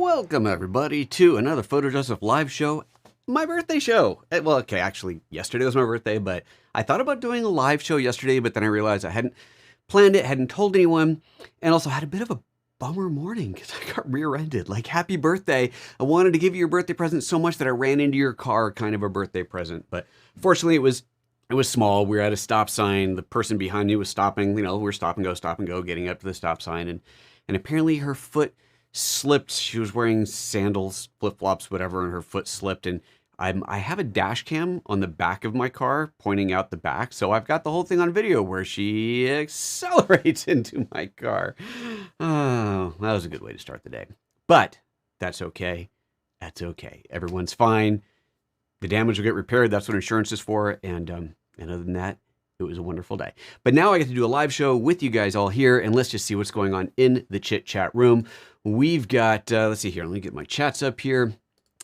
Welcome, everybody, to another PhotoJoseph live show, my birthday show. Well, okay, actually, yesterday was my birthday, but I thought about doing a live show yesterday, but then I realized I hadn't planned it, hadn't told anyone, and also had a bit of a bummer morning because I got rear-ended. Like, happy birthday. I wanted to give you your birthday present so much that I ran into your car, kind of a birthday present. But fortunately, it was small. We were at a stop sign. The person behind me was stopping. You know, we're stop and go, getting up to the stop sign. And apparently her foot slipped. She was wearing sandals, flip-flops, whatever, and her foot slipped. And I have a dash cam on the back of my car pointing out the back. So I've got the whole thing on video where she accelerates into my car. Oh, that was a good way to start the day. But that's okay. That's okay. Everyone's fine. The damage will get repaired. That's what insurance is for. And other than that, it was a wonderful day. But now I get to do a live show with you guys all here, and let's just see what's going on in the chit chat room. We've got, let's see here. Let me get my chats up here.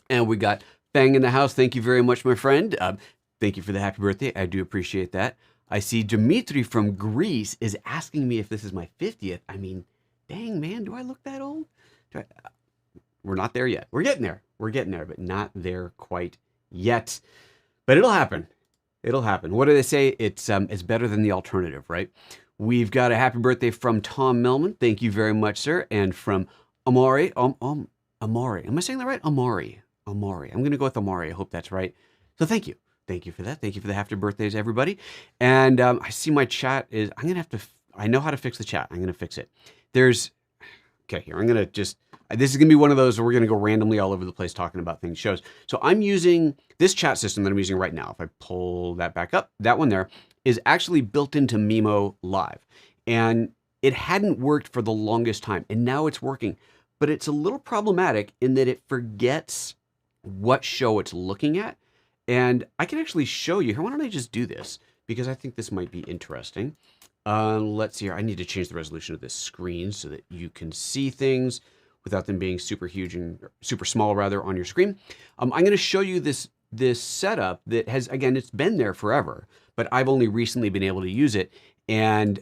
And we got Fang in the house. Thank you very much, my friend. Thank you for the happy birthday. I do appreciate that. I see Dimitri from Greece is asking me if this is my 50th. I mean, dang, man, do I look that old? We're not there yet. We're getting there. We're getting there, but not there quite yet. But it'll happen. It'll happen. What do they say? It's better than the alternative, right? We've got a happy birthday from Tom Millman. Thank you very much, sir. And from Amari. Amari. Am I saying that right? Amari. I'm going to go with Amari. I hope that's right. So thank you. Thank you for that. Thank you for the happy birthdays, everybody. And I see my chat is, I'm going to have to, I know how to fix the chat. I'm going to fix it. Okay, here, I'm going to just, this is going to be one of those where we're going to go randomly all over the place talking about things, shows. So I'm using this chat system that I'm using right now. If I pull that back up, that one there is actually built into Mimo Live. And it hadn't worked for the longest time. And now it's working. But it's a little problematic in that it forgets what show it's looking at. And I can actually show you here. Why don't I just do this? Because I think this might be interesting. Let's see here. I need to change the resolution of this screen so that you can see things without them being super huge and super small rather on your screen. I'm going to show you this setup that has, again, it's been there forever, but I've only recently been able to use it. And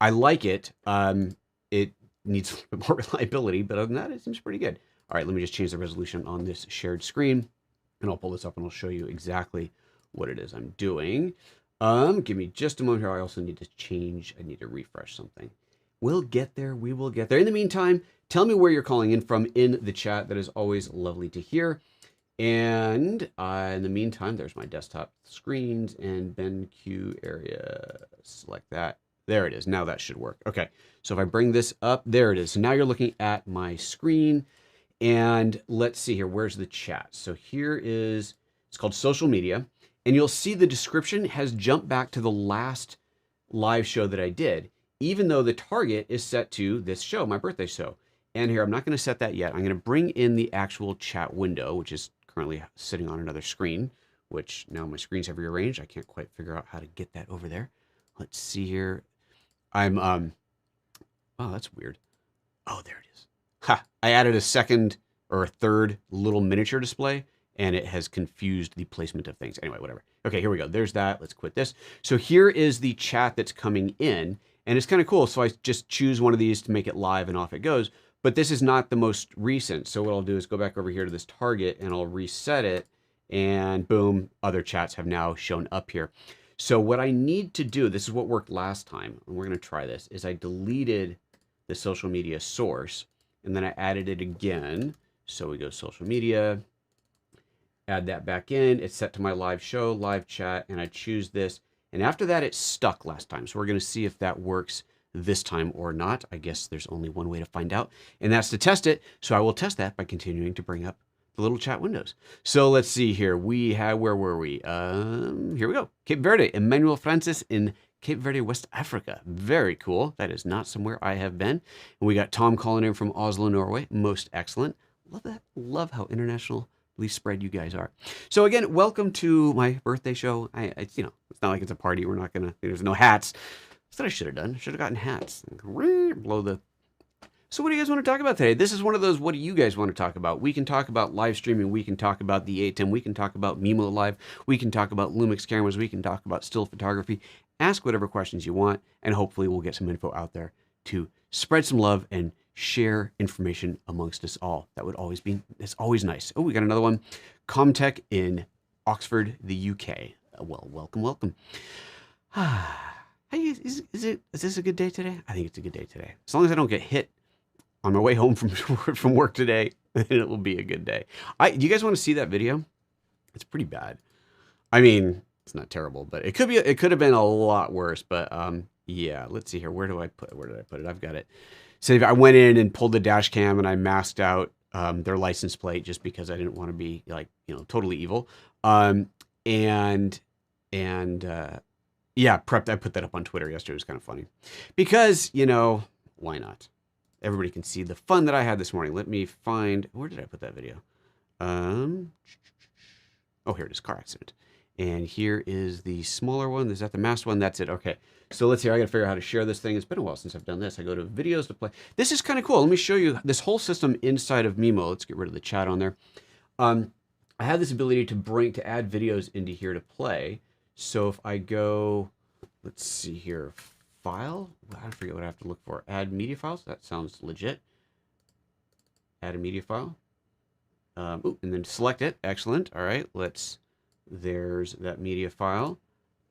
I like it. It needs a little bit more reliability, but other than that, it seems pretty good. All right, let me just change the resolution on this shared screen, and I'll pull this up and I'll show you exactly what it is I'm doing. Give me just a moment here. I also need I need to refresh something. We'll get there. We will get there. In the meantime, tell me where you're calling in from in the chat. That is always lovely to hear. And in the meantime, there's my desktop screens and BenQ area. Select that. There it is. Now that should work. Okay. So if I bring this up, there it is. So now you're looking at my screen. And let's see here. Where's the chat? So here is, it's called social media. And you'll see the description has jumped back to the last live show that I did, even though the target is set to this show, my birthday show. And here, I'm not going to set that yet. I'm going to bring in the actual chat window, which is currently sitting on another screen, which now my screens have rearranged. I can't quite figure out how to get that over there. Let's see here. Oh, that's weird. Oh, there it is. Ha! I added a second or a third little miniature display, and it has confused the placement of things. Anyway, whatever. Okay, here we go. There's that. Let's quit this. So here is the chat that's coming in, and it's kind of cool. So I just choose one of these to make it live, and off it goes. But this is not the most recent. So what I'll do is go back over here to this target, and I'll reset it, and boom, other chats have now shown up here. So what I need to do, this is what worked last time, and we're going to try this, is I deleted the social media source, and then I added it again. So we go social media, add that back in. It's set to my live show, live chat, and I choose this. And after that, it stuck last time. So we're going to see if that works this time or not. I guess there's only one way to find out, and that's to test it. So I will test that by continuing to bring up the little chat windows. So let's see here. We have, where were we? Here we go. Cape Verde, Emmanuel Francis in Cape Verde, West Africa. Very cool. That is not somewhere I have been. And we got Tom calling in from Oslo, Norway. Most excellent. Love that. Love how internationally spread you guys are. So again, welcome to my birthday show. It's not like it's a party. We're not gonna, there's no hats. That's what I should have done. I should have gotten hats. Blow the. So what do you guys want to talk about today? This is one of those, what do you guys want to talk about? We can talk about live streaming. We can talk about the ATEM. We can talk about Mimo Live. We can talk about Lumix cameras. We can talk about still photography. Ask whatever questions you want, and hopefully we'll get some info out there to spread some love and share information amongst us all. That would always be, it's always nice. Oh, we got another one. Comtech in Oxford, the UK. Well, welcome, welcome. Hey, is this a good day today? I think it's a good day today. As long as I don't get hit on my way home from work today, then it will be a good day. Do you guys want to see that video? It's pretty bad. I mean, it's not terrible, but it could have been a lot worse. But yeah, let's see here. Where did I put it? I've got it. So I went in and pulled the dash cam and I masked out their license plate just because I didn't want to be like, totally evil. Yeah, I put that up on Twitter yesterday. It was kind of funny because, why not? Everybody can see the fun that I had this morning. Let me find, where did I put that video? Oh, here it is, car accident. And here is the smaller one. Is that the masked one? That's it. Okay. So let's see. I got to figure out how to share this thing. It's been a while since I've done this. I go to videos to play. This is kind of cool. Let me show you this whole system inside of Mimo. Let's get rid of the chat on there. I have this ability to add videos into here to play. So if I go, let's see here, file, I forget what I have to look for. Add media files. That sounds legit. Add a media file. And then select it. Excellent. All right. There's that media file.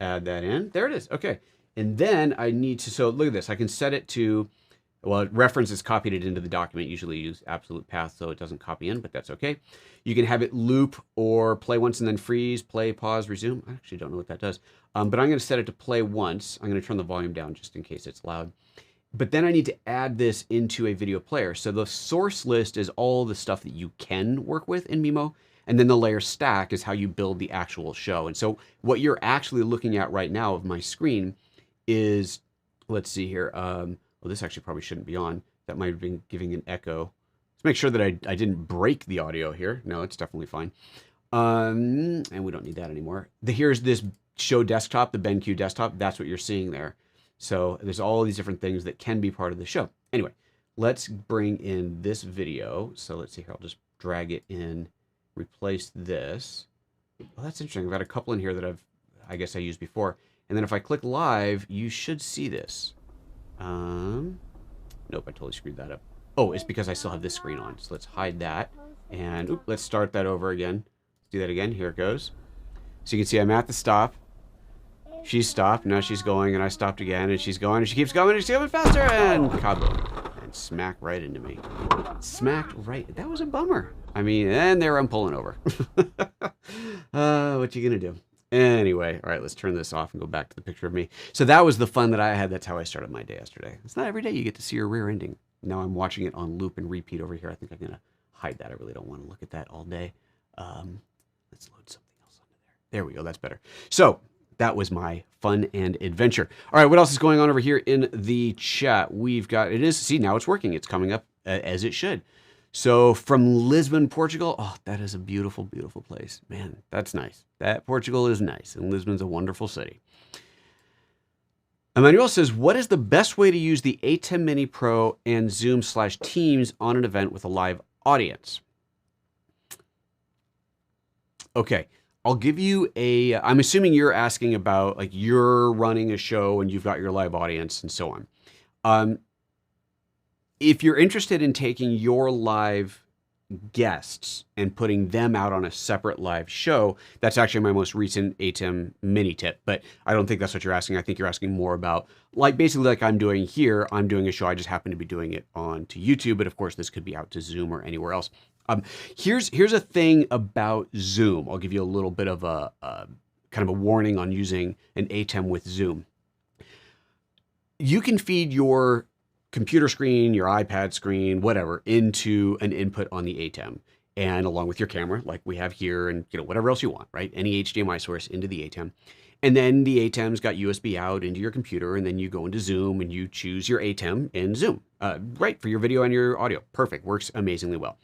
Add that in. There it is. Okay. And then I need to, so look at this. I can set it to, well, reference is copied it into the document. Usually use absolute path so it doesn't copy in, but that's okay. You can have it loop or play once and then freeze, play, pause, resume. I actually don't know what that does. But I'm going to set it to play once. I'm going to turn the volume down just in case it's loud. But then I need to add this into a video player. So the source list is all the stuff that you can work with in Mimo. And then the layer stack is how you build the actual show. And so what you're actually looking at right now of my screen is, let's see here. Well, this actually probably shouldn't be on. That might have been giving an echo. Let's make sure that I didn't break the audio here. No, it's definitely fine. And we don't need that anymore. Here's this show desktop, the BenQ desktop. That's what you're seeing there. So there's all these different things that can be part of the show. Anyway, let's bring in this video. So let's see here. I'll just drag it in, replace this. Well, that's interesting. I've got a couple in here that I guess I used before. And then if I click live, you should see this. Nope, I totally screwed that up. Oh, it's because I still have this screen on. So let's hide that. And let's start that over again. Let's do that again. Here it goes. So you can see I'm at the stop. She's stopped. Now she's going, and I stopped again, and she's going, and she keeps going, and she's going faster, and kaboom. And smacked right into me. Smacked right. That was a bummer. I mean, and there I'm pulling over. What you gonna do? Anyway, all right, let's turn this off and go back to the picture of me. So that was the fun that I had. That's how I started my day yesterday. It's not every day you get to see your rear ending. Now I'm watching it on loop and repeat over here. I think I'm going to hide that. I really don't want to look at that all day. Let's load something else onto there. There we go. That's better. So that was my fun and adventure. All right, what else is going on over here in the chat? We've got, see, now it's working. It's coming up as it should. So from Lisbon, Portugal, oh, that is a beautiful, beautiful place. Man, that's nice. Portugal is nice, and Lisbon's a wonderful city. Emmanuel says, what is the best way to use the ATEM Mini Pro and Zoom/Teams on an event with a live audience? Okay, I'll give you I'm assuming you're asking about, like, you're running a show and you've got your live audience and so on. If you're interested in taking your live guests and putting them out on a separate live show, that's actually my most recent ATEM mini tip, but I don't think that's what you're asking. I think you're asking more about, like, basically like I'm doing here. I'm doing a show. I just happen to be doing it onto YouTube, but of course this could be out to Zoom or anywhere else. Here's a thing about Zoom. I'll give you a little bit of a kind of a warning on using an ATEM with Zoom. You can feed your computer screen, your iPad screen, whatever, into an input on the ATEM, and along with your camera, like we have here, and whatever else you want, right? Any HDMI source into the ATEM, and then the ATEM's got USB out into your computer, and then you go into Zoom and you choose your ATEM in Zoom, right, for your video and your audio. Perfect, works amazingly well.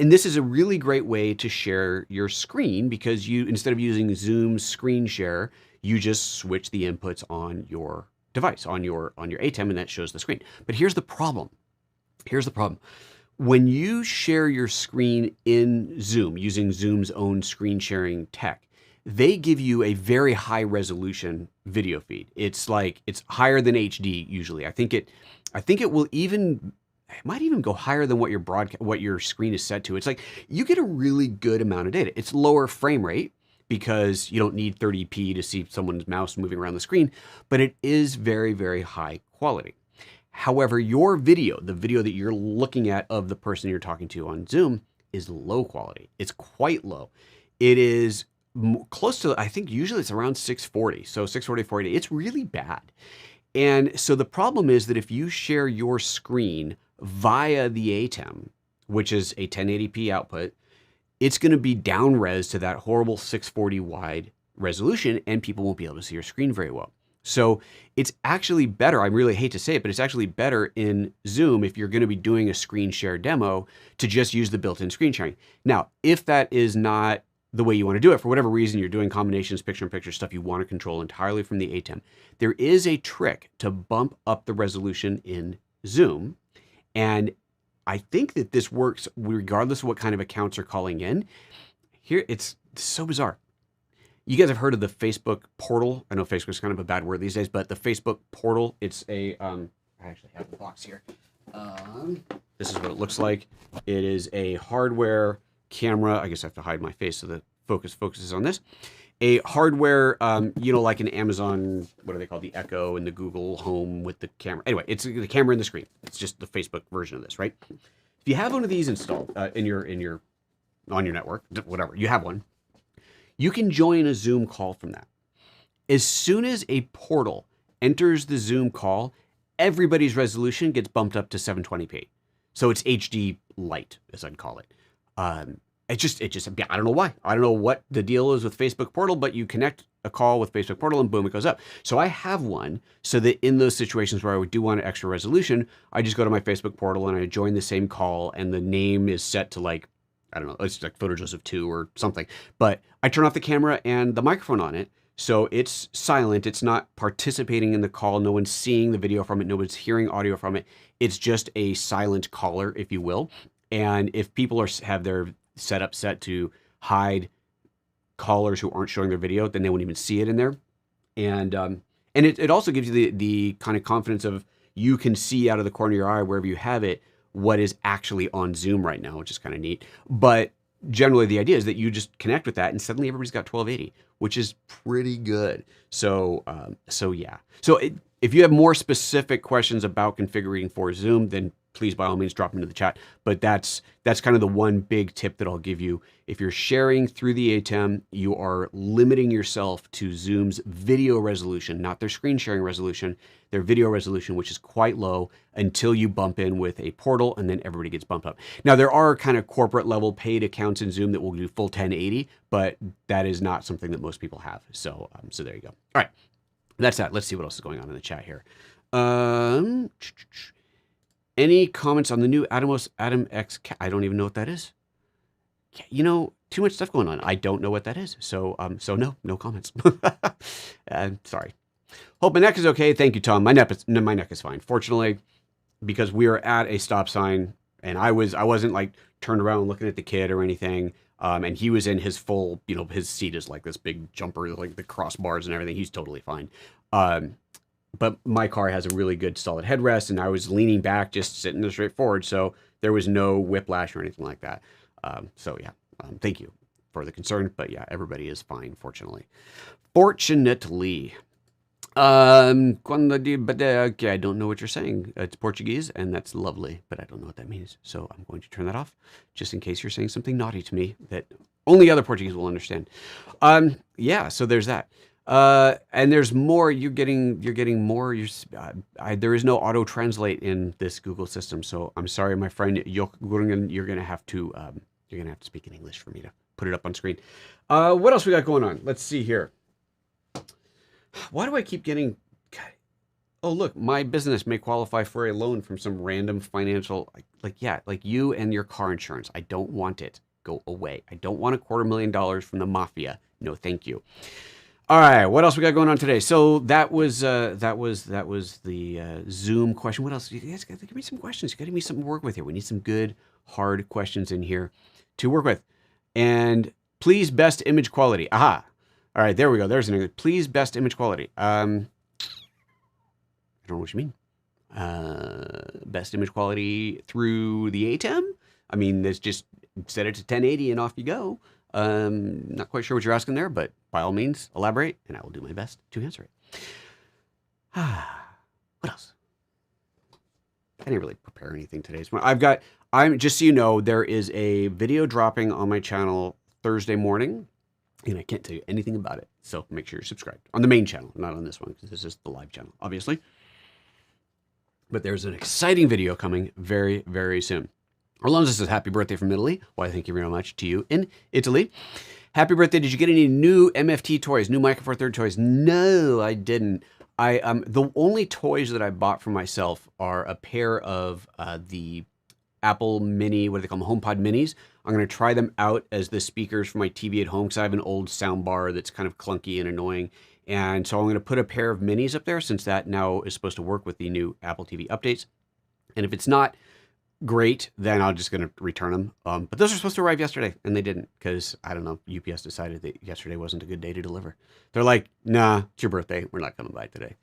And this is a really great way to share your screen because you, instead of using Zoom screen share, you just switch the inputs on your device, on your ATEM, and that shows the screen. But here's the problem. Here's the problem. When you share your screen in Zoom using Zoom's own screen sharing tech, they give you a very high resolution video feed. It's higher than HD usually. I think it will even it might even go higher than what your screen is set to. It's like you get a really good amount of data. It's lower frame rate because you don't need 30p to see someone's mouse moving around the screen, but it is very, very high quality. However, your video, the video that you're looking at of the person you're talking to on Zoom, is low quality. It's quite low. It is close to, I think usually it's around 640. So 640, 480, it's really bad. And so the problem is that if you share your screen via the ATEM, which is a 1080p output, it's going to be down res to that horrible 640 wide resolution, and people won't be able to see your screen very well. So it's actually better, I really hate to say it, but it's actually better in Zoom if you're going to be doing a screen share demo to just use the built-in screen sharing. Now, if that is not the way you want to do it, for whatever reason, you're doing combinations, picture-in-picture stuff you want to control entirely from the ATEM, there is a trick to bump up the resolution in Zoom. And I think that this works regardless of what kind of accounts are calling in. Here, it's so bizarre. You guys have heard of the Facebook portal. I know Facebook's kind of a bad word these days, but the Facebook portal, it's a, I actually have the box here. This is what it looks like. It is a hardware camera. I guess I have to hide my face so the focus focuses on this. A hardware, like an Amazon, what are they called? The Echo and the Google Home with the camera. Anyway, it's the camera in the screen. It's just the Facebook version of this, right? If you have one of these installed on your network, whatever, you have one, you can join a Zoom call from that. As soon as a portal enters the Zoom call, everybody's resolution gets bumped up to 720p. So it's HD light, as I'd call it. It just, I don't know why. I don't know what the deal is with Facebook portal, but you connect a call with Facebook portal and boom, it goes up. So I have one so that in those situations where I do want an extra resolution, I just go to my Facebook portal and I join the same call, and the name is set to like, I don't know, it's like PhotoJoseph 2 or something, but I turn off the camera and the microphone on it. So it's silent. It's not participating in the call. No one's seeing the video from it. No one's hearing audio from it. It's just a silent caller, if you will. And if people have their setup set to hide callers who aren't showing their video, then they won't even see it in there. And it also gives you the kind of confidence of you can see out of the corner of your eye, wherever you have it, what is actually on Zoom right now, which is kind of neat. But generally the idea is that you just connect with that and suddenly everybody's got 1280, which is pretty good. So yeah. So if you have more specific questions about configuring for Zoom, then please, by all means, drop them into the chat. But that's kind of the one big tip that I'll give you. If you're sharing through the ATEM, you are limiting yourself to Zoom's video resolution, not their screen sharing resolution, their video resolution, which is quite low, until you bump in with a portal, and then everybody gets bumped up. Now, there are kind of corporate level paid accounts in Zoom that will do full 1080, but that is not something that most people have. So there you go. All right, that's that. Let's see what else is going on in the chat here. Any comments on the new Atom X? I don't even know what that is. You know, too much stuff going on. I don't know what that is. So no comments. Sorry. Hope my neck is okay. Thank you, Tom. My neck is fine. Fortunately, because we are at a stop sign, and I wasn't like turned around looking at the kid or anything. And he was in his full, his seat is like this big jumper, like the crossbars and everything. He's totally fine. But my car has a really good solid headrest, and I was leaning back, just sitting there straight forward. So there was no whiplash or anything like that. So yeah, thank you for the concern. But yeah, everybody is fine, fortunately. Fortunately. Okay, I don't know what you're saying. It's Portuguese, and that's lovely, but I don't know what that means. So I'm going to turn that off, just in case you're saying something naughty to me that only other Portuguese will understand. Yeah, so there's that. And there's more. You're getting more. There is no auto translate in this Google system, so I'm sorry, my friend. You're gonna have to speak in English for me to put it up on screen. What else we got going on? Let's see here. Why do I keep getting? Oh, look, my business may qualify for a loan from some random financial, like you and your car insurance. I don't want it. Go away. I don't want $250,000 from the mafia. No, thank you. All right, what else we got going on today? So that was the Zoom question. What else? You guys got to give me some questions. You got to give me something to work with here. We need some good, hard questions in here to work with. And please, best image quality. Aha. All right, there we go. There's an English. Please, best image quality. I don't know what you mean. Best image quality through the ATEM. I mean, there's just set it to 1080 and off you go. Not quite sure what you're asking there, but by all means, elaborate, and I will do my best to answer it. What else? I didn't really prepare anything today. I'm just so you know, there is a video dropping on my channel Thursday morning, and I can't tell you anything about it. So make sure you're subscribed on the main channel, not on this one, because this is the live channel, obviously. But there's an exciting video coming very, very soon. Alonso says, happy birthday from Italy. Why, thank you very much to you in Italy. Happy birthday. Did you get any new MFT toys, new Micro Four Thirds toys? No, I didn't. The only toys that I bought for myself are a pair of the Apple Mini, what do they call them, HomePod Minis. I'm going to try them out as the speakers for my TV at home because I have an old sound bar that's kind of clunky and annoying. And so I'm going to put a pair of minis up there since that now is supposed to work with the new Apple TV updates. And if it's not great, then I'm just going to return them. But those are supposed to arrive yesterday, and they didn't because, I don't know, UPS decided that yesterday wasn't a good day to deliver. They're like, nah, it's your birthday. We're not coming by today.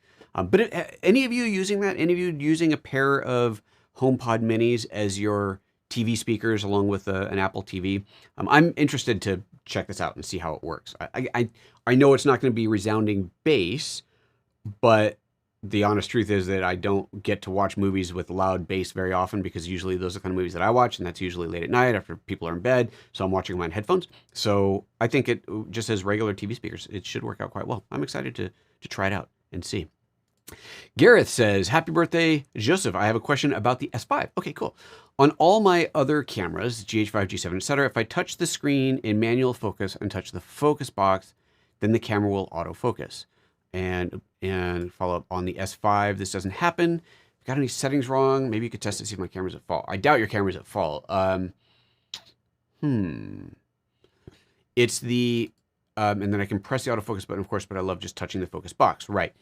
Any of you using that? Any of you using a pair of HomePod Minis as your TV speakers along with an Apple TV? I'm interested to check this out and see how it works. I know it's not going to be resounding bass, but the honest truth is that I don't get to watch movies with loud bass very often because usually those are the kind of movies that I watch, and that's usually late at night after people are in bed, so I'm watching them on headphones. So I think it just as regular TV speakers, it should work out quite well. I'm excited to try it out and see. Gareth says, happy birthday, Joseph. I have a question about the S5. Okay, cool. On all my other cameras, GH5, G7, etc., if I touch the screen in manual focus and touch the focus box, then the camera will autofocus. And follow up on the S5, this doesn't happen. If you got any settings wrong, maybe you could test to see if my camera's at fault. I doubt your camera's at fault. It's the, and then I can press the autofocus button, of course, but I love just touching the focus box. Right.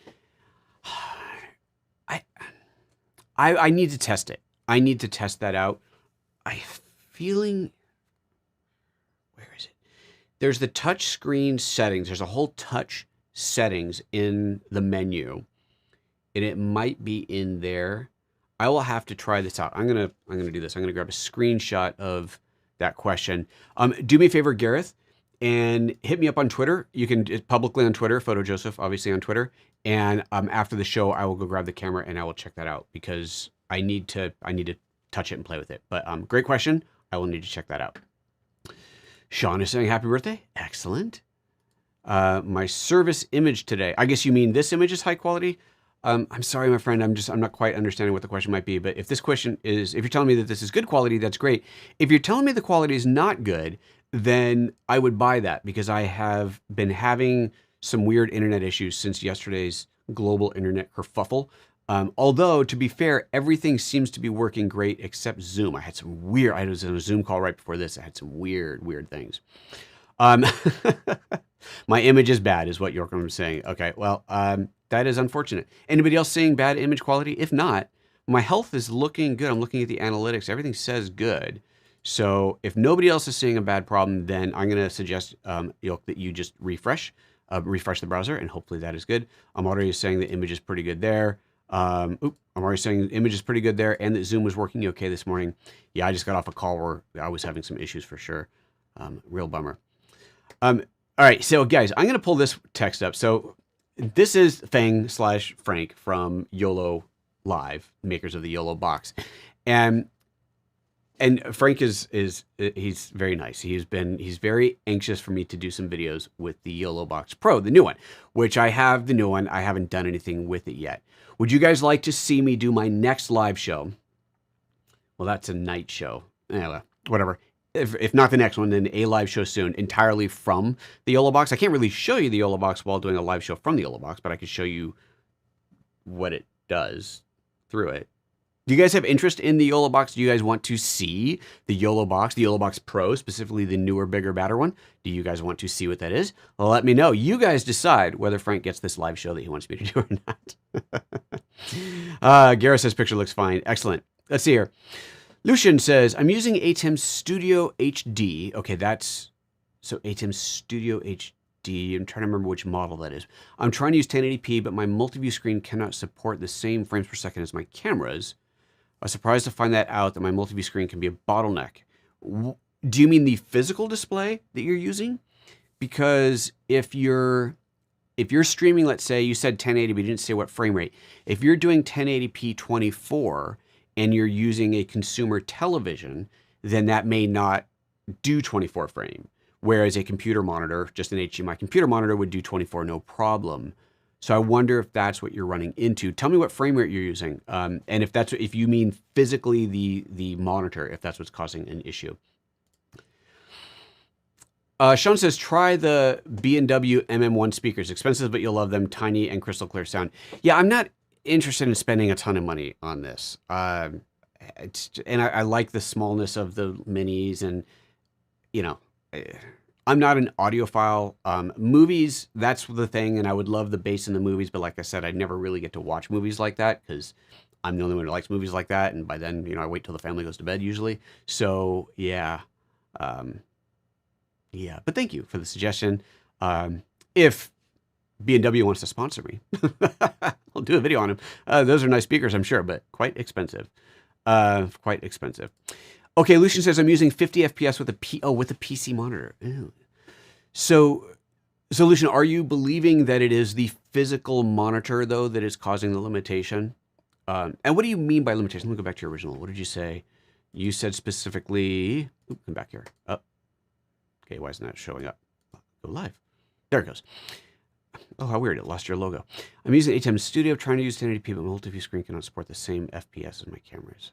I need to test it. I need to test that out. I'm feeling, where is it? There's the touch screen settings. There's a whole touch settings in the menu, and it might be in there. I will have to try this out. I'm gonna do this. I'm gonna grab a screenshot of that question. Do me a favor, Gareth, and hit me up on Twitter. You can publicly on Twitter, PhotoJoseph, obviously on Twitter. And after the show, I will go grab the camera and I will check that out because I need to touch it and play with it. But great question. I will need to check that out. Sean is saying happy birthday. Excellent. My service image today. I guess you mean this image is high quality. I'm sorry, my friend. I'm not quite understanding what the question might be. But if this question is, if you're telling me that this is good quality, that's great. If you're telling me the quality is not good, then I would buy that because I have been having some weird internet issues since yesterday's global internet kerfuffle. Although, to be fair, everything seems to be working great except Zoom. I was on a Zoom call right before this. I had some weird things. My image is bad is what Yorkman was saying. Okay, well, that is unfortunate. Anybody else seeing bad image quality? If not, my health is looking good. I'm looking at the analytics. Everything says good. So if nobody else is seeing a bad problem, then I'm going to suggest that you just refresh the browser, and hopefully that is good. I'm already saying the image is pretty good there. I'm already saying the image is pretty good there, and that Zoom was working okay this morning. Yeah, I just got off a call where I was having some issues for sure. Real bummer. All right, so guys, I'm going to pull this text up. So this is Fang/Frank from YOLO Live, makers of the YOLO box. And Frank is he's very nice. He's very anxious for me to do some videos with the YOLO Box Pro, the new one, which I have the new one. I haven't done anything with it yet. Would you guys like to see me do my next live show? Well, that's a night show. Well, whatever. If not the next one, then a live show soon, entirely from the YOLO Box. I can't really show you the YOLO Box while doing a live show from the YOLO Box, but I can show you what it does through it. Do you guys have interest in the YOLO Box? Do you guys want to see the YOLO Box Pro, specifically the newer, bigger, badder one? Do you guys want to see what that is? Well, let me know. You guys decide whether Frank gets this live show that he wants me to do or not. Gareth says picture looks fine. Excellent. Let's see here. Lucian says, I'm using ATEM Studio HD. Okay, so ATEM Studio HD. HD. I'm trying to remember which model that is. I'm trying to use 1080p, but my multi-view screen cannot support the same frames per second as my cameras. I was surprised to find that out, that my multi-view screen can be a bottleneck. Do you mean the physical display that you're using? Because if you're streaming, let's say you said 1080, but you didn't say what frame rate. If you're doing 1080p 24 and you're using a consumer television, then that may not do 24 frame. Whereas a computer monitor, just an HDMI computer monitor, would do 24 no problem. So I wonder if that's what you're running into. Tell me what frame rate you're using, and if you mean physically the monitor, if that's what's causing an issue. Sean says, try the B&W MM1 speakers. Expensive, but you'll love them. Tiny and crystal clear sound. Yeah, I'm not interested in spending a ton of money on this. And I like the smallness of the minis, and you know, I'm not an audiophile. Movies, that's the thing, and I would love the bass in the movies, but like I said, I never really get to watch movies like that because I'm the only one who likes movies like that, and by then, you know, I wait till the family goes to bed usually. So yeah, yeah. But thank you for the suggestion. If B&W wants to sponsor me, I'll do a video on them. Those are nice speakers, I'm sure, but quite expensive. Quite expensive. Okay, Lucian says I'm using 50 FPS with a PC monitor. Ew. So Lucian, are you believing that it is the physical monitor though that is causing the limitation? And what do you mean by limitation? Let me go back to your original. What did you say? You said specifically. Oop, come back here. Up. Okay, why isn't that showing up? Go live. There it goes. Oh, how weird! It lost your logo. I'm using ATEM Studio, trying to use 1080p, but my multi-view screen cannot support the same FPS as my cameras.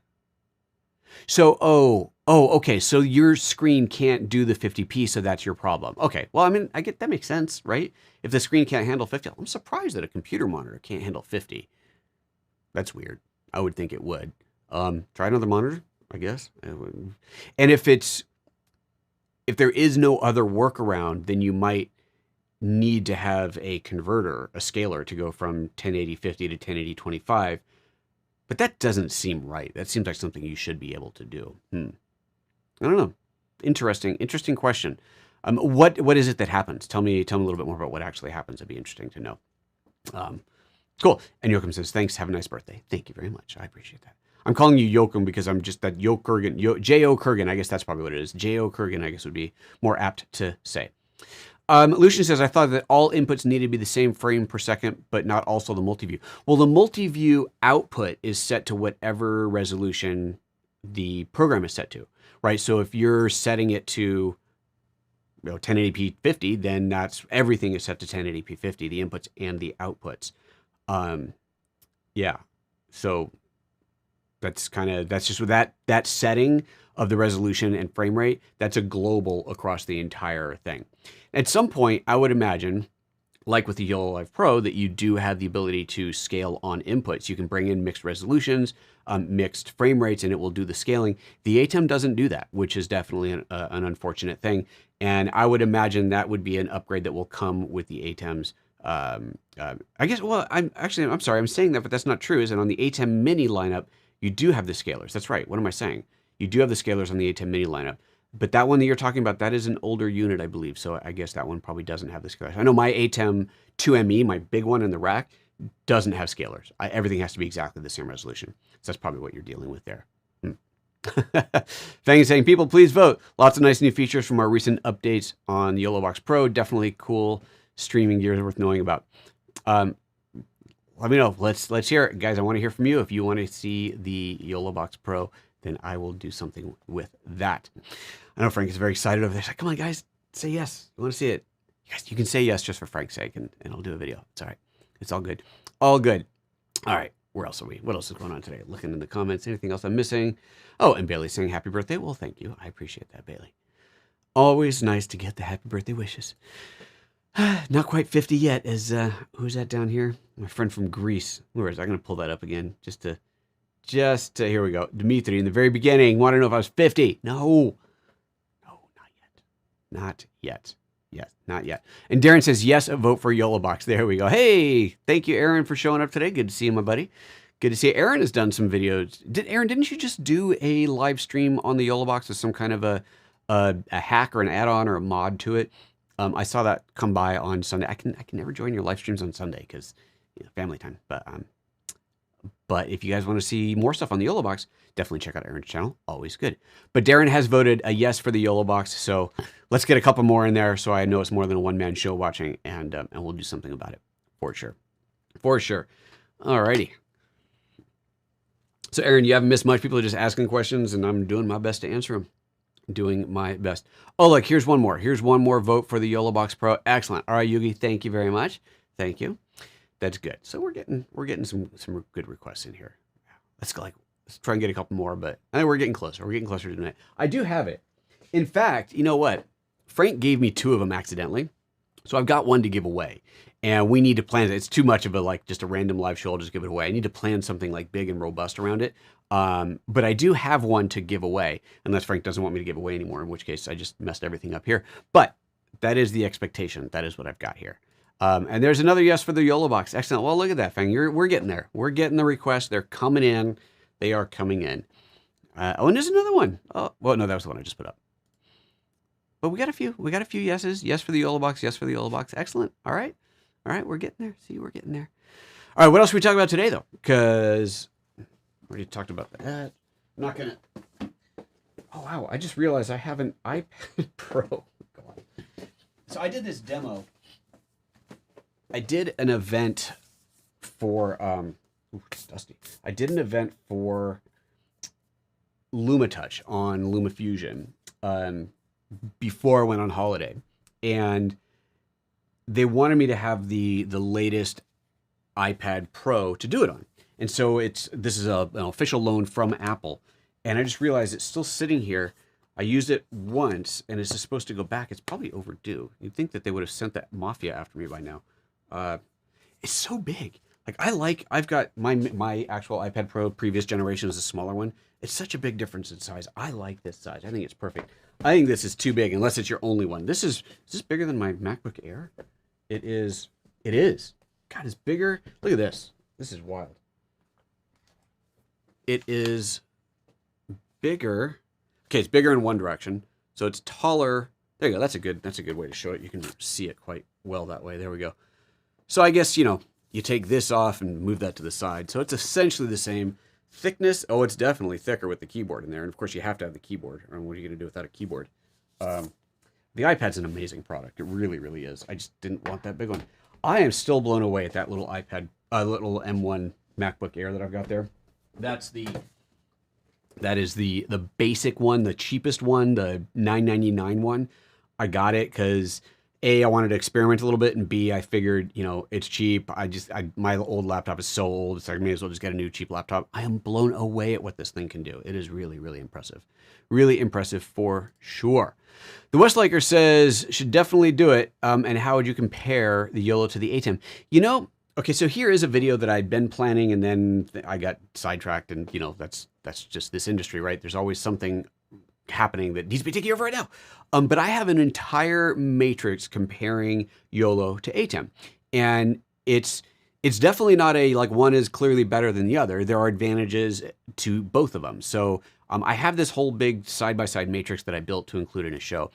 So, okay. So your screen can't do the 50p, so that's your problem. Okay. Well, I mean, I get that makes sense, right? If the screen can't handle 50, I'm surprised that a computer monitor can't handle 50. That's weird. I would think it would. Try another monitor, I guess. And if there is no other workaround, then you might need to have a converter, a scaler, to go from 1080 50 to 1080 25. But that doesn't seem right. That seems like something you should be able to do. I don't know. Interesting question. What is it that happens? Tell me a little bit more about what actually happens. It'd be interesting to know. Cool. And Yoakum says, thanks. Have a nice birthday. Thank you very much. I appreciate that. I'm calling you Yoakum because I'm just that Kurgan. J.O. Kurgan. I guess that's probably what it is. J.O. Kurgan, I guess, would be more apt to say. Lucian says, I thought that all inputs needed to be the same frame per second, but not also the multi-view. Well, the multi-view output is set to whatever resolution the program is set to, right? So if you're setting it to 1080p 50, then that's everything is set to 1080p 50, the inputs and the outputs. Yeah. So that's just with that setting of the resolution and frame rate, that's a global across the entire thing. At some point, I would imagine, like with the YOLO Live Pro, that you do have the ability to scale on inputs. You can bring in mixed resolutions, mixed frame rates, and it will do the scaling. The ATEM doesn't do that, which is definitely an unfortunate thing. And I would imagine that would be an upgrade that will come with the ATEMs. I guess, well, I'm sorry, I'm saying that, but that's not true. Is that on the ATEM Mini lineup, you do have the scalers. That's right. What am I saying? You do have the scalers on the ATEM Mini lineup. But that one that you're talking about, that is an older unit, I believe. So I guess that one probably doesn't have the scalers. I know my ATEM 2ME, my big one in the rack, doesn't have scalers. Everything has to be exactly the same resolution. So that's probably what you're dealing with there. Fang is saying, people, please vote. Lots of nice new features from our recent updates on the YOLOBox Pro. Definitely cool streaming gear worth knowing about. Let me know. Let's hear it. Guys, I want to hear from you. If you want to see the YOLOBox Pro, then I will do something with that. I know Frank is very excited over there. He's like, come on, guys, say yes. You want to see it? Yes, you can say yes just for Frank's sake, and I'll do a video. It's all right. It's all good. All good. All right. Where else are we? What else is going on today? Looking in the comments. Anything else I'm missing? Oh, and Bailey's saying happy birthday. Well, thank you. I appreciate that, Bailey. Always nice to get the happy birthday wishes. Not quite 50 yet. As who's that down here? My friend from Greece. Where is? I'm going to pull that up again just to here we go. Dimitri in the very beginning wanted to know if I was 50. No, not yet. Yes, not yet. And Darren says, yes, a vote for YOLOBox. There we go. Hey, thank you, Aaron, for showing up today. Good to see you, my buddy. Good to see you. Aaron has done some videos. Aaron, didn't you just do a live stream on the YOLOBox with some kind of a hack or an add-on or a mod to it? I saw that come by on Sunday. I can never join your live streams on Sunday because family time. But if you guys want to see more stuff on the YOLO box, definitely check out Aaron's channel. Always good. But Darren has voted a yes for the YOLO box, so let's get a couple more in there so I know it's more than a one-man show watching, and we'll do something about it for sure. For sure. Alrighty. So Aaron, you haven't missed much. People are just asking questions, and I'm doing my best to answer them. Doing my best. Oh, look, here's one more. Here's one more vote for the YOLO Box Pro. Excellent. All right, Yugi, thank you very much. Thank you. That's good. So we're getting some good requests in here. Let's try and get a couple more, but I think we're getting closer. We're getting closer to tonight. I do have it. In fact, you know what? Frank gave me 2 of them accidentally. So I've got one to give away. And we need to plan it. It's too much of just a random live show. I'll just give it away. I need to plan something like big and robust around it. But I do have one to give away, unless Frank doesn't want me to give away anymore, in which case I just messed everything up here. But that is the expectation. That is what I've got here. And there's another yes for the YOLO box. Excellent. Well, look at that, Fang. We're getting there. We're getting the requests. They're coming in. They are coming in. And there's another one. Oh, well, no, that was the one I just put up. But we got a few. We got a few yeses. Yes for the YOLO box. Yes for the YOLO box. Excellent. All right. All right. We're getting there. See, we're getting there. All right. What else are we talking about today, though? Because we already talked about that. I'm not going to. Oh, wow. I just realized I have an iPad Pro. Go on. So I did this demo. I did an event for. Ooh, it's dusty. I did an event for LumaTouch on LumaFusion before I went on holiday, and they wanted me to have the latest iPad Pro to do it on. And so this is an official loan from Apple, and I just realized it's still sitting here. I used it once, and it's just supposed to go back. It's probably overdue. You'd think that they would have sent that mafia after me by now. It's so big. I've got my actual iPad Pro previous generation is a smaller one. It's such a big difference in size. I like this size. I think it's perfect. I think this is too big unless it's your only one. Is this bigger than my MacBook Air? It is. It is. God, it's bigger. Look at this. This is wild. It is bigger. Okay, it's bigger in one direction. So it's taller. There you go. That's a good way to show it. You can see it quite well that way. There we go. So I guess, you take this off and move that to the side. So it's essentially the same thickness. Oh, it's definitely thicker with the keyboard in there. And of course you have to have the keyboard. Or what are you going to do without a keyboard? The iPad's an amazing product. It really, really is. I just didn't want that big one. I am still blown away at that little little M1 MacBook Air that I've got there. That is the basic one, the cheapest one, the $9.99 one. I got it because A, I wanted to experiment a little bit, and B, I figured, it's cheap. My old laptop is so old, so I may as well just get a new cheap laptop. I am blown away at what this thing can do. It is really, really impressive. Really impressive for sure. The Westliker says, should definitely do it. And how would you compare the YOLO to the ATEM? Okay, so here is a video that I'd been planning, and then I got sidetracked, and that's just this industry, right? There's always something happening that needs to be taken over right now. But I have an entire matrix comparing YOLO to ATEM, and it's definitely not one is clearly better than the other. There are advantages to both of them. So I have this whole big side-by-side matrix that I built to include in a show.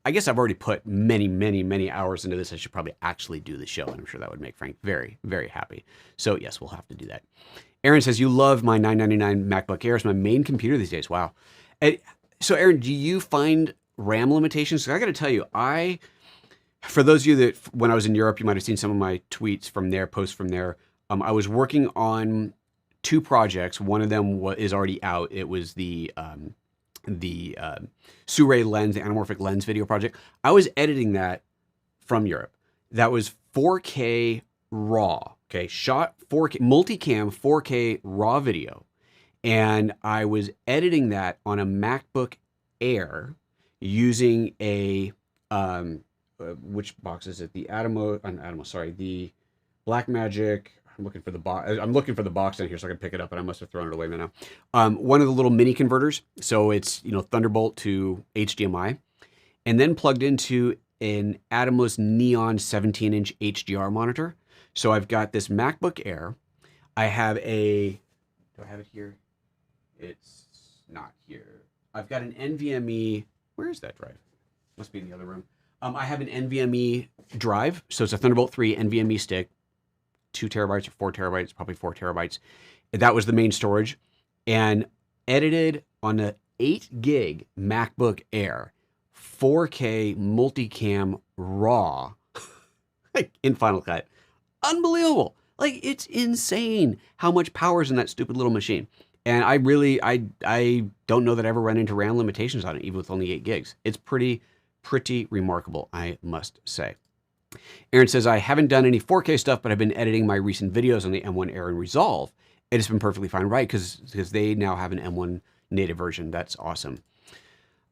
I guess I've already put many, many, many hours into this. I should probably actually do the show, and I'm sure that would make Frank very, very happy. So yes, we'll have to do that. Aaron says, you love my $9.99 MacBook Air. It's my main computer these days. Wow. So Aaron, do you find RAM limitations? I got to tell you, for those of you that, when I was in Europe, you might have seen some of my tweets from there, posts from there. I was working on 2 projects. One of them is already out. It was the Sue lens, the anamorphic lens video project. I was editing that from Europe. That was 4K raw, okay? Shot 4K, multicam 4K raw video. And I was editing that on a MacBook Air using a, which box is it? The the Blackmagic. I'm looking for the box. I'm looking for the box in here so I can pick it up, and I must have thrown it away by now. One of the little mini converters. So it's, Thunderbolt to HDMI, and then plugged into an Atomos Neon 17-inch HDR monitor. So I've got this MacBook Air. I have do I have it here? It's not here. I've got an NVMe. Where is that drive? Must be in the other room. I have an NVMe drive, so it's a Thunderbolt 3 NVMe stick, 2 terabytes or 4 terabytes, probably 4 terabytes. That was the main storage, and edited on a 8 gig MacBook Air, 4K multicam RAW in Final Cut. Unbelievable. Like, it's insane how much power is in that stupid little machine. And I don't know that I ever run into RAM limitations on it, even with only 8 gigs. It's pretty remarkable, I must say. Aaron says, I haven't done any 4K stuff, but I've been editing my recent videos on the M1 Air in Resolve. It has been perfectly fine, right? Because they now have an M1 native version. That's awesome.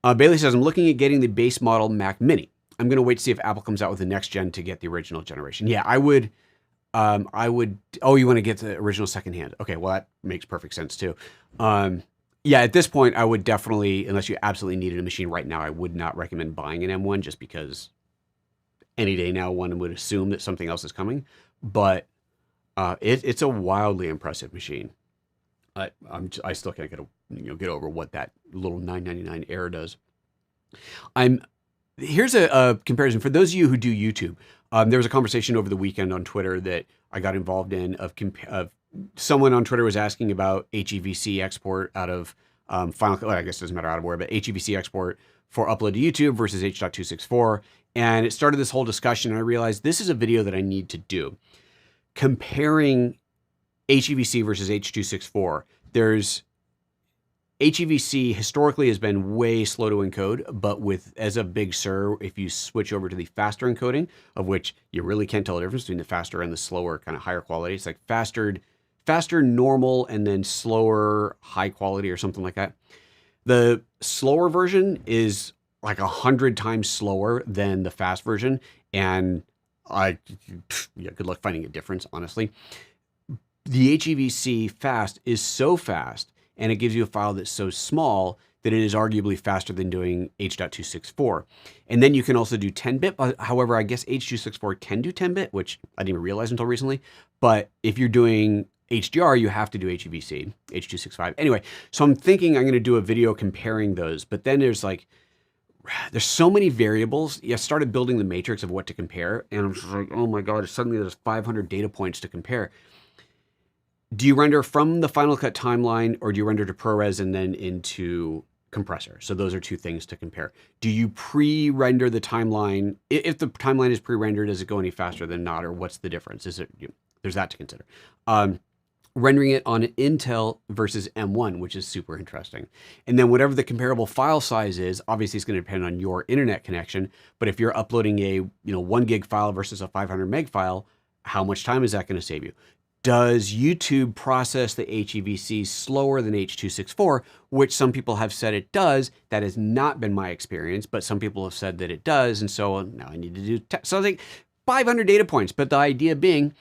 Bailey says, I'm looking at getting the base model Mac Mini. I'm going to wait to see if Apple comes out with the next gen to get the original generation. Yeah, I would. Oh, you want to get the original secondhand? Okay, well, that makes perfect sense too. Yeah, at this point, I would definitely, unless you absolutely needed a machine right now, I would not recommend buying an M1 just because any day now one would assume that something else is coming. But it's a wildly impressive machine. I still can't get over what that little $9.99 Air does. Here's a comparison for those of you who do YouTube. There was a conversation over the weekend on Twitter that I got involved in of someone on Twitter was asking about HEVC export out of Final Cut. Well, I guess it doesn't matter out of where, but HEVC export for upload to YouTube versus H.264. And it started this whole discussion, and I realized this is a video that I need to do. Comparing HEVC versus H.264. There's HEVC historically has been way slow to encode, but as a Big Sur, if you switch over to the faster encoding, of which you really can't tell the difference between the faster and the slower, kind of higher quality. It's like faster normal, and then slower high quality or something like that. The slower version is like 100 times slower than the fast version, and good luck finding a difference, honestly. The HEVC fast is so fast, and it gives you a file that's so small that it is arguably faster than doing H.264. And then you can also do 10-bit. However, I guess H.264 can do 10-bit, which I didn't even realize until recently. But if you're doing HDR, you have to do HEVC, H.265. Anyway, so I'm thinking I'm going to do a video comparing those. But then there's so many variables. I started building the matrix of what to compare, and I'm just like, oh my God, suddenly there's 500 data points to compare. Do you render from the Final Cut timeline, or do you render to ProRes and then into compressor? So those are two things to compare. Do you pre-render the timeline? If the timeline is pre-rendered, does it go any faster than not, or what's the difference? There's that to consider. Rendering it on Intel versus M1, which is super interesting. And then whatever the comparable file size is, obviously it's going to depend on your internet connection. But if you're uploading a 1 gig file versus a 500 meg file, how much time is that going to save you? Does YouTube process the HEVC slower than H.264, which some people have said it does? That has not been my experience, but some people have said that it does. And so now I need to do something, 500 data points. But the idea being,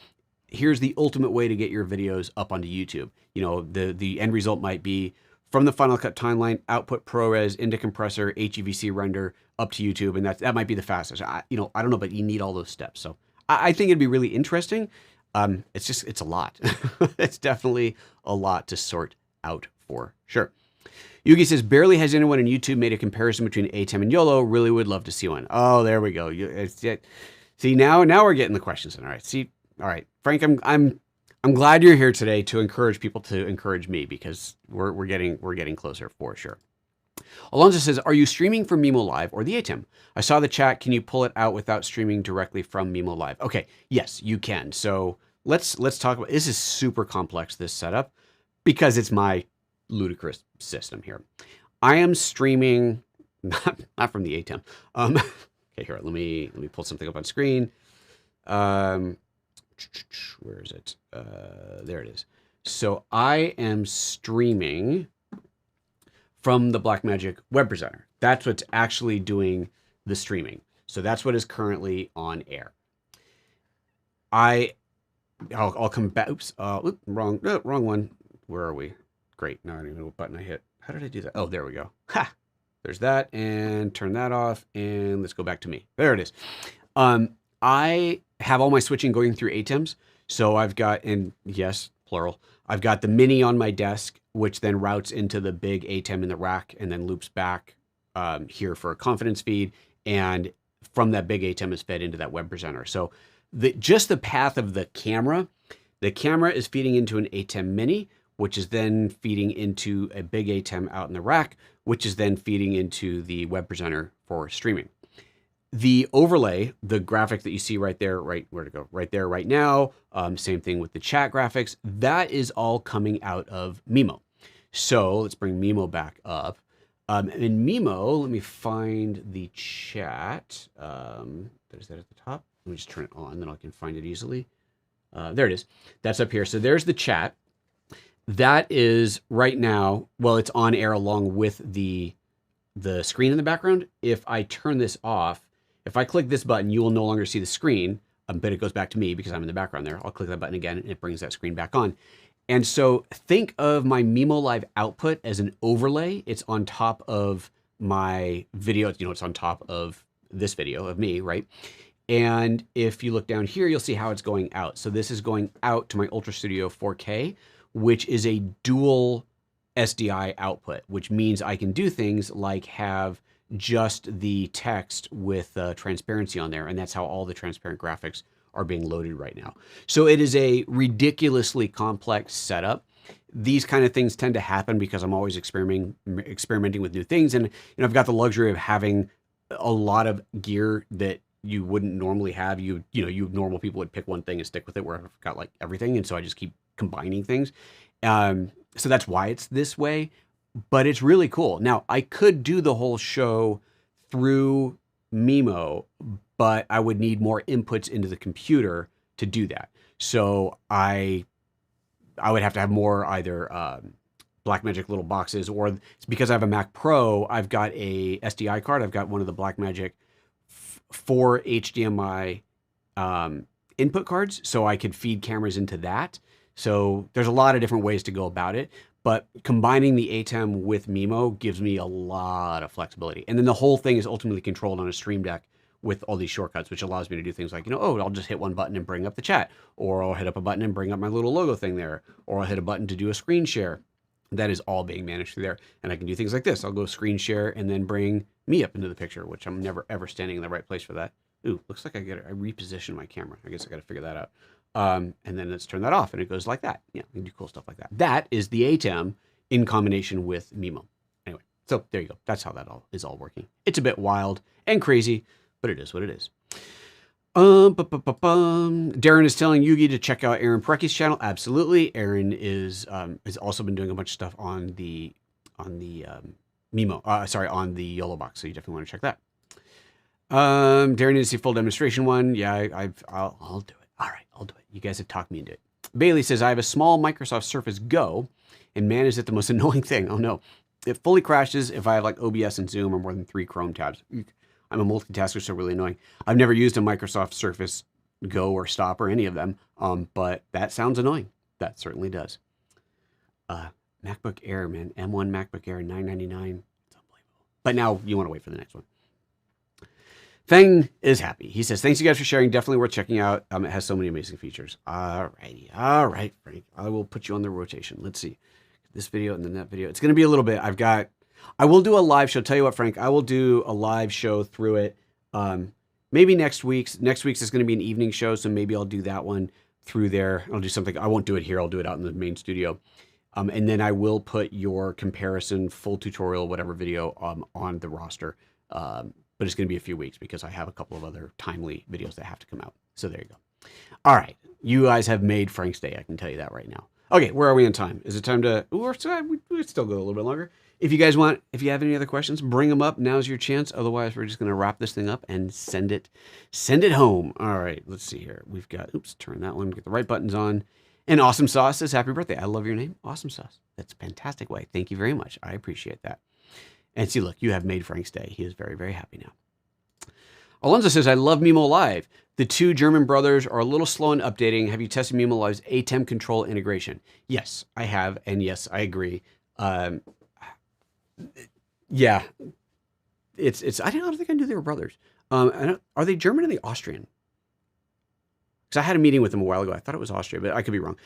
here's the ultimate way to get your videos up onto YouTube. The end result might be from the Final Cut timeline, output ProRes into compressor, HEVC render up to YouTube. And that might be the fastest. I don't know, but you need all those steps. So I think it'd be really interesting. It's a lot. It's definitely a lot to sort out for sure. Yugi says, barely has anyone on YouTube made a comparison between ATEM and YOLO. Really would love to see one. Oh, there we go. See, now we're getting the questions in. All right. See, all right, Frank, I'm glad you're here today to encourage people to encourage me, because we're getting closer for sure. Alonzo says, are you streaming from Mimo Live or the ATEM? I saw the chat. Can you pull it out without streaming directly from Mimo Live? Okay, yes, you can. So let's talk about, this is super complex, this setup, because it's my ludicrous system here. I am streaming, not from the ATEM. Okay, here, let me pull something up on screen. Where is it? There it is. So I am streaming from the Blackmagic web presenter. That's what's actually doing the streaming. So that's what is currently on air. I'll come back. Oops. Wrong one. Where are we? Great. Now I don't even know what button I hit. How did I do that? Oh, there we go. Ha! There's that, and turn that off, and let's go back to me. There it is. I have all my switching going through ATEMs. So I've got, and yes, plural, I've got the mini on my desk, which then routes into the big ATEM in the rack and then loops back here for a confidence feed. And from that big ATEM is fed into that web presenter. So just the path of the camera is feeding into an ATEM mini, which is then feeding into a big ATEM out in the rack, which is then feeding into the web presenter for streaming. The overlay, the graphic that you see right there, right where to go, right there, right now, same thing with the chat graphics, that is all coming out of Mimo. So let's bring Mimo back up. In Mimo, let me find the chat. There's that at the top. Let me just turn it on, then I can find it easily. There it is. That's up here. So there's the chat. That is right now, well, it's on air along with the screen in the background. If I turn this off, if I click this button, you will no longer see the screen, but it goes back to me because I'm in the background there. I'll click that button again and it brings that screen back on. And so think of my Mimo Live output as an overlay. It's on top of my video. You know, it's on top of this video of me, right? And if you look down here, you'll see how it's going out. So this is going out to my Ultra Studio 4K, which is a dual SDI output, which means I can do things like have just the text with transparency on there. And that's how all the transparent graphics are being loaded right now. So it is a ridiculously complex setup. These kind of things tend to happen because I'm always experimenting with new things. And I've got the luxury of having a lot of gear that you wouldn't normally have. You normal people would pick one thing and stick with it, where I've got like everything. And so I just keep combining things. So that's why it's this way, but it's really cool. Now I could do the whole show through Mimo, but I would need more inputs into the computer to do that. So I would have to have more either Blackmagic little boxes, or it's because I have a Mac Pro, I've got a SDI card. I've got one of the Blackmagic 4 HDMI input cards, so I could feed cameras into that. So there's a lot of different ways to go about it, but combining the ATEM with Mimo gives me a lot of flexibility. And then the whole thing is ultimately controlled on a Stream Deck with all these shortcuts, which allows me to do things like, I'll just hit one button and bring up the chat, or I'll hit up a button and bring up my little logo thing there, or I'll hit a button to do a screen share. That is all being managed through there. And I can do things like this. I'll go screen share and then bring me up into the picture, which I'm never ever standing in the right place for that. Ooh, looks like I reposition my camera. I guess I got to figure that out. And then let's turn that off and it goes like that. Yeah, we can do cool stuff like that. That is the ATEM in combination with Mimo. Anyway, so there you go. That's how that is all working. It's a bit wild and crazy, but it is what it is. Darren is telling Yugi to check out Aaron Parecki's channel. Absolutely. Aaron has also been doing a bunch of stuff on the Mimo, on the YOLO box. So you definitely want to check that. Darren needs to see full demonstration one. Yeah, I'll do it. All right, I'll do it. You guys have talked me into it. Bailey says, I have a small Microsoft Surface Go, and man, is it the most annoying thing. Oh no. It fully crashes if I have like OBS and Zoom or more than 3 Chrome tabs. I'm a multitasker, so really annoying. I've never used a Microsoft Surface Go or Stop or any of them, but that sounds annoying. That certainly does. MacBook Air, man. M1 MacBook Air, $999. It's unbelievable. But now you want to wait for the next one. Feng is happy. He says, thanks you guys for sharing. Definitely worth checking out. It has so many amazing features. All righty. All right, Frank. I will put you on the rotation. Let's see. This video and then that video. It's going to be a little bit. I will do a live show. Tell you what, Frank, I will do a live show through it. Maybe next week's. Next week's is going to be an evening show, so maybe I'll do that one through there. I'll do something. I won't do it here. I'll do it out in the main studio. And then I will put your comparison, full tutorial, whatever video on the roster. But it's going to be a few weeks because I have a couple of other timely videos that have to come out. So there you go. All right. You guys have made Frank's day. I can tell you that right now. Okay. Where are we on time? Is it time to, we still go a little bit longer. If you have any other questions, bring them up. Now's your chance. Otherwise, we're just going to wrap this thing up and send it home. All right. Let's see here. We've got, turn that one, get the right buttons on. And Awesome Sauce says, happy birthday. I love your name. Awesome Sauce. That's a fantastic way. Thank you very much. I appreciate that. And see, look, you have made Frank's day. He is very, very happy now. Alonzo says, I love Mimo Live. The 2 German brothers are a little slow in updating. Have you tested Mimo Live's ATEM control integration? Yes, I have. And yes, I agree. Yeah, it's, I don't think I knew they were brothers. Are they German or are they Austrian? Because I had a meeting with them a while ago. I thought it was Austria, but I could be wrong.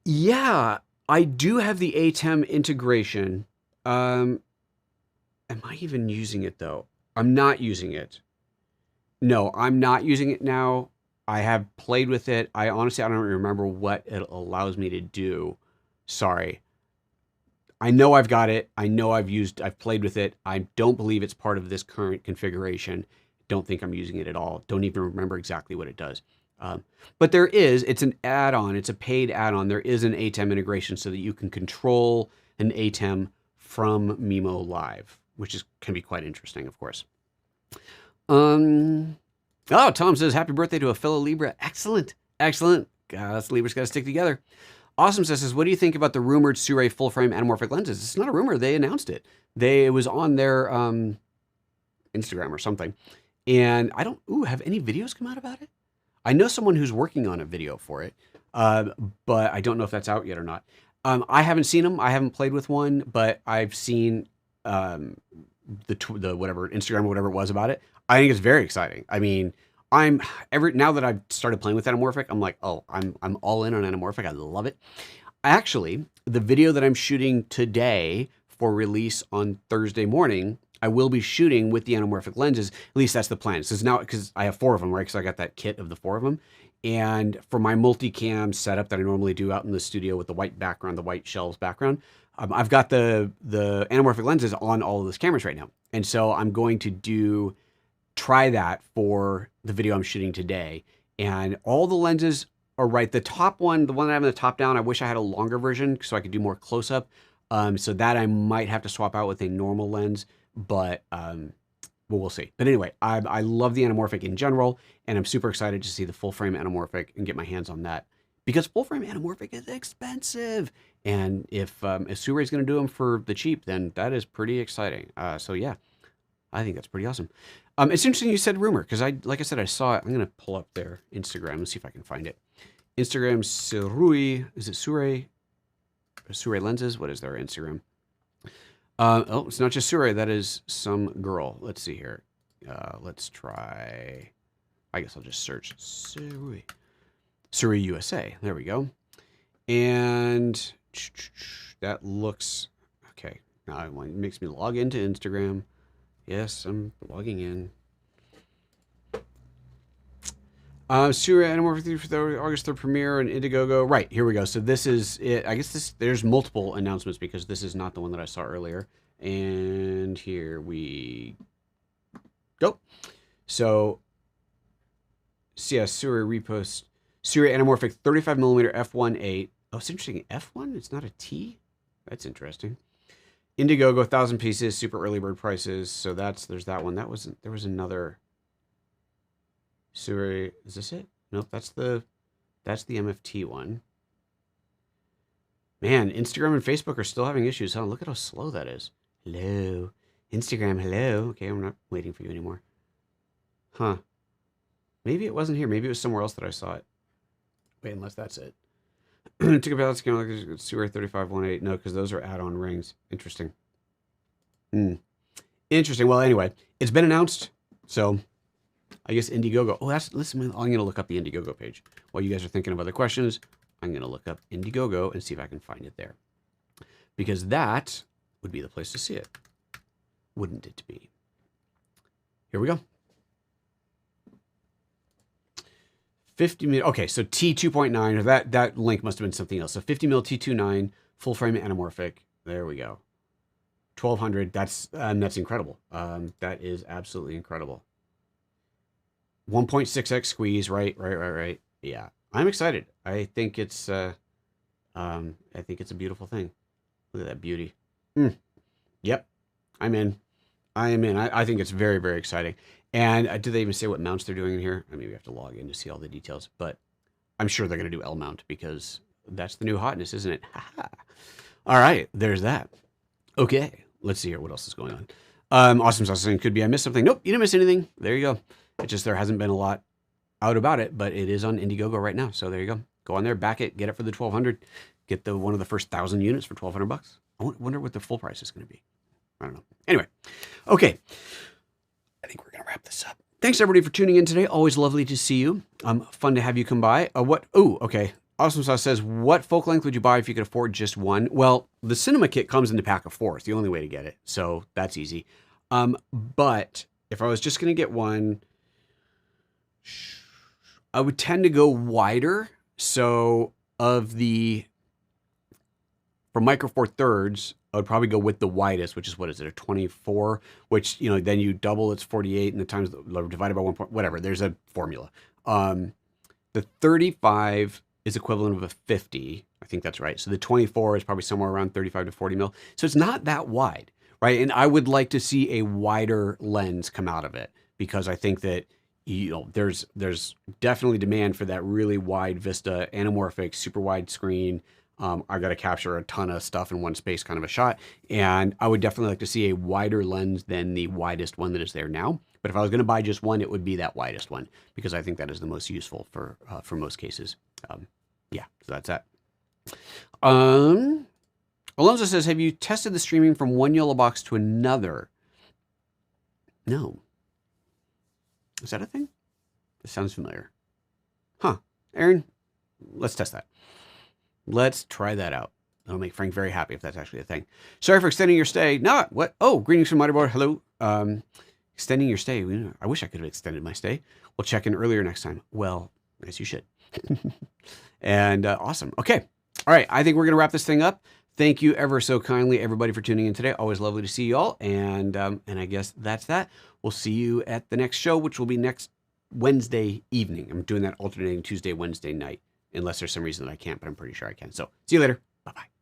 Yeah, I do have the ATEM integration. Am I even using it though? I'm not using it. No, I'm not using it now. I have played with it. I honestly, I don't remember what it allows me to do. Sorry. I know I've got it. I know I've played with it. I don't believe it's part of this current configuration. Don't think I'm using it at all. Don't even remember exactly what it does. But it's an add-on. It's a paid add-on. There is an ATEM integration so that you can control an ATEM from Mimo Live, which can be quite interesting, of course. Oh, Tom says, happy birthday to a fellow Libra. Excellent. Excellent. God, us Libras got to stick together. Awesome says, what do you think about the rumored Sirui full-frame anamorphic lenses? It's not a rumor. They announced it. It was on their Instagram or something. And I don't, have any videos come out about it? I know someone who's working on a video for it, but I don't know if that's out yet or not. I haven't seen them. I haven't played with one, but I've seen the whatever Instagram or whatever it was about it. I think it's very exciting. I mean, now that I've started playing with anamorphic, I'm like, oh, I'm all in on anamorphic. I love it. Actually, the video that I'm shooting today for release on Thursday morning, I will be shooting with the anamorphic lenses. At least that's the plan. So now, because I have 4 of them, right? Because I got that kit of the 4 of them. And for my multicam setup that I normally do out in the studio with the white background, the white shelves background, I've got the anamorphic lenses on all of those cameras right now. And so I'm going to try that for the video I'm shooting today. And all the lenses are right. The top one, the one that I have in the top down, I wish I had a longer version so I could do more close up. So that I might have to swap out with a normal lens, but well, we'll see. But anyway, I love the anamorphic in general, and I'm super excited to see the full frame anamorphic and get my hands on that, because full frame anamorphic is expensive. And if Sirui is going to do them for the cheap, then that is pretty exciting. So yeah, I think that's pretty awesome. It's interesting you said rumor, because like I said, I saw it. I'm going to pull up their Instagram and see if I can find it. Instagram Sirui, is it Sirui? Sirui Lenses? What is their Instagram? Oh, it's not just Sirui. That is some girl. Let's see here. Let's try. I guess I'll just search Sirui. Sirui USA. There we go. And that looks okay. Now it makes me log into Instagram. Yes, I'm logging in. Sirui Anamorphic for the August 3rd premiere and Indiegogo. Right, here we go. So this is it. I guess there's multiple announcements because this is not the one that I saw earlier. And here we go. So, yeah, Sirui repost. Sirui Anamorphic 35mm f1.8. Oh, it's interesting. F1? It's not a T? That's interesting. Indiegogo, 1,000 pieces, super early bird prices. So there's that one. There was another. Sirui, is this it? Nope, that's the MFT one. Man, Instagram and Facebook are still having issues, huh? Look at how slow that is. Hello. Instagram, hello. Okay, I'm not waiting for you anymore. Huh. Maybe it wasn't here. Maybe it was somewhere else that I saw it. Wait, unless that's it. Took a balance scale like Sirui 3518. No, because those are add-on rings. Interesting. Interesting. Well, anyway, it's been announced, so I guess Indiegogo. Oh, listen, I'm going to look up the Indiegogo page. While you guys are thinking of other questions, I'm going to look up Indiegogo and see if I can find it there. Because that would be the place to see it. Wouldn't it be? Here we go. 50 mil. Okay, so T2.9, or that link must have been something else. So 50 mil T2.9, full frame anamorphic. There we go. 1,200. That's incredible. That is absolutely incredible. 1.6x squeeze. Right. Yeah, I'm excited. I think it's a beautiful thing. Look at that beauty. Yep, I'm in. I am in. I think it's very, very exciting. And do they even say what mounts they're doing in here? I mean, we have to log in to see all the details, but I'm sure they're going to do L mount because that's the new hotness, isn't it? All right, there's that. Okay, let's see here. What else is going on? Awesome sauce saying, could be I missed something. Nope, you didn't miss anything. There you go. It's just there hasn't been a lot out about it, but it is on Indiegogo right now. So there you go. Go on there, back it, get it for the 1,200. Get one of the first 1,000 units for $1,200. I wonder what the full price is going to be. I don't know. Anyway, okay. I think we're going to wrap this up. Thanks everybody for tuning in today. Always lovely to see you. Fun to have you come by. Okay. Awesome Sauce says, what focal length would you buy if you could afford just one? Well, the cinema kit comes in the pack of 4. It's the only way to get it. So that's easy. But if I was just going to get one, I would tend to go wider. So for Micro Four Thirds, I would probably go with the widest, which is, what is it, a 24, which, then you double, it's 48, and the times divided by 1 point, whatever. There's a formula. The 35 is equivalent of a 50. I think that's right. So the 24 is probably somewhere around 35 to 40 mil. So it's not that wide, right? And I would like to see a wider lens come out of it, because I think that there's definitely demand for that really wide vista, anamorphic, super wide screen. I got to capture a ton of stuff in one space kind of a shot. And I would definitely like to see a wider lens than the widest one that is there now. But if I was going to buy just one, it would be that widest one, because I think that is the most useful for most cases. Yeah, so that's that. Alonso says, have you tested the streaming from one yellow box to another? No. Is that a thing? This sounds familiar. Huh. Aaron, let's test that. Let's try that out. That'll make Frank very happy if that's actually a thing. Sorry for extending your stay. No, what? Oh, greetings from Motherboard. Hello. Extending your stay. I wish I could have extended my stay. We'll check in earlier next time. Well, as you should. And awesome. Okay. All right. I think we're going to wrap this thing up. Thank you ever so kindly, everybody, for tuning in today. Always lovely to see you all. And I guess that's that. We'll see you at the next show, which will be next Wednesday evening. I'm doing that alternating Tuesday, Wednesday night, unless there's some reason that I can't, but I'm pretty sure I can. So see you later. Bye-bye.